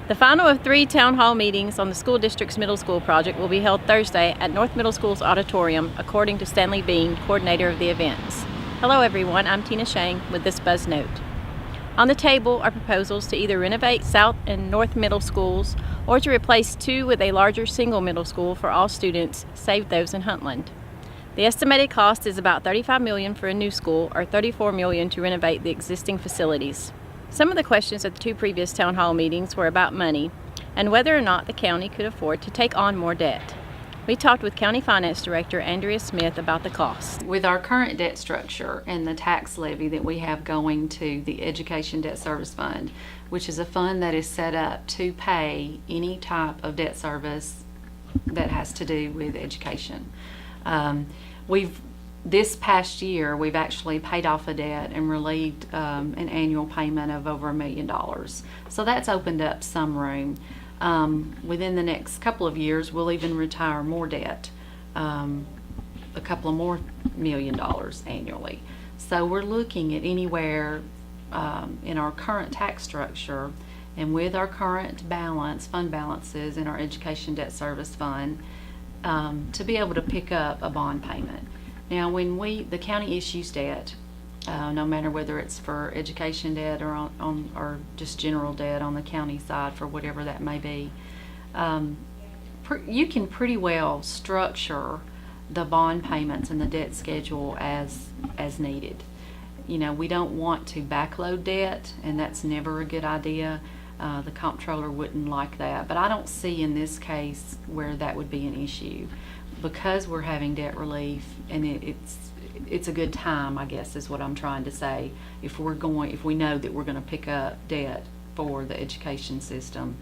The final of 3 town hall meetings on the school district's middle school project will be held Thursday at North Middle School's auditorium, according to Stanley Bean, coordinator of the events. Hello everyone, I'm Tina Shang with this Buzz Note. On the table are proposals to either renovate South and North Middle Schools or to replace 2 with a larger single middle school for all students, save those in Huntland. The estimated cost is about $35 million for a new school or $34 million to renovate the existing facilities. Some of the questions at the 2 previous town hall meetings were about money and whether or not the county could afford to take on more debt. We talked with County Finance Director Andrea Smith about the cost. With our current debt structure and the tax levy that we have going to the Education Debt Service Fund, which is a fund that is set up to pay any type of debt service that has to do with education. This past year, we've actually paid off a debt and relieved an annual payment of over $1 million. So that's opened up some room. Within the next couple of years, we'll even retire more debt, a couple of more $1 million annually. So we're looking at anywhere in our current tax structure and with our current fund balances in our Education Debt Service Fund, to be able to pick up a bond payment. Now, when the county issues debt, no matter whether it's for education debt or or just general debt on the county side for whatever that may be, you can pretty well structure the bond payments and the debt schedule as needed. You know, we don't want to backload debt, and that's never a good idea. The comptroller wouldn't like that, but I don't see in this case where that would be an issue because we're having debt relief, and it's a good time, I guess, is what I'm trying to say. If we know that we're going to pick up debt for the education system,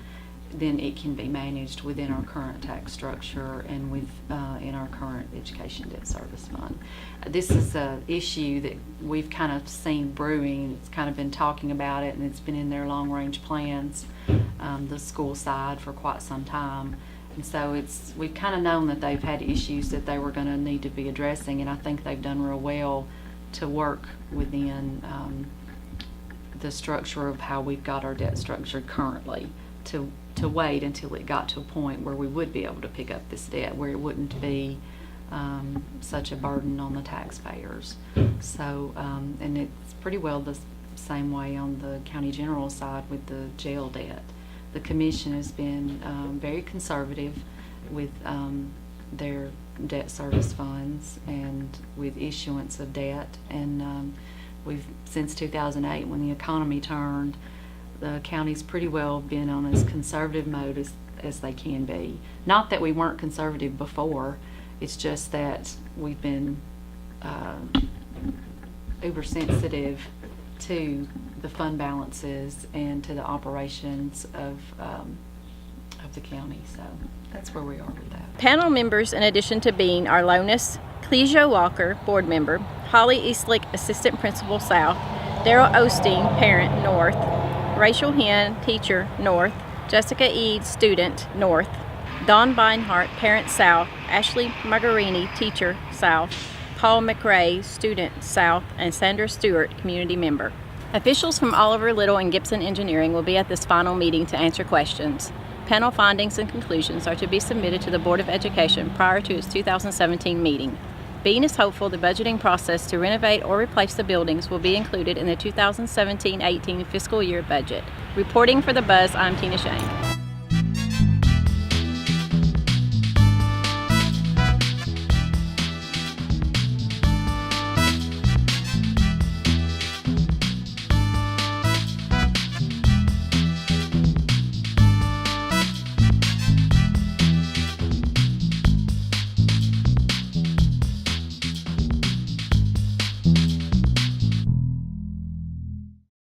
then it can be managed within our current tax structure and in our current Education Debt Service Fund. This is an issue that we've kind of seen brewing. It's kind of been talking about it, and it's been in their long-range plans, the school side, for quite some time. And so we've kind of known that they've had issues that they were going to need to be addressing, and I think they've done real well to work within the structure of how we've got our debt structured currently to wait until it got to a point where we would be able to pick up this debt, where it wouldn't be such a burden on the taxpayers. So, and it's pretty well the same way on the county general side with the jail debt. The commission has been very conservative with their debt service funds and with issuance of debt, and we've, since 2008, when the economy turned, the county's pretty well been on as conservative mode as they can be. Not that we weren't conservative before, it's just that we've been uber sensitive to the fund balances and to the operations of the county. So that's where we are with that. Panel members, in addition to Bean, are Lonis Clejo Walker, board member, Holly Eastlick, assistant principal, South, Daryl Osteen, parent, North, Rachel Henn, teacher, North, Jessica Eade, student, North, Dawn Beinhart, parent, South, Ashley Margarini, teacher, South, Paul McRae, student, South, and Sandra Stewart, community member. Officials from Oliver, Little, and Gibson Engineering will be at this final meeting to answer questions. Panel findings and conclusions are to be submitted to the Board of Education prior to its 2017 meeting. Bean is hopeful the budgeting process to renovate or replace the buildings will be included in the 2017-18 fiscal year budget. Reporting for the Buzz, I'm Tina Shang.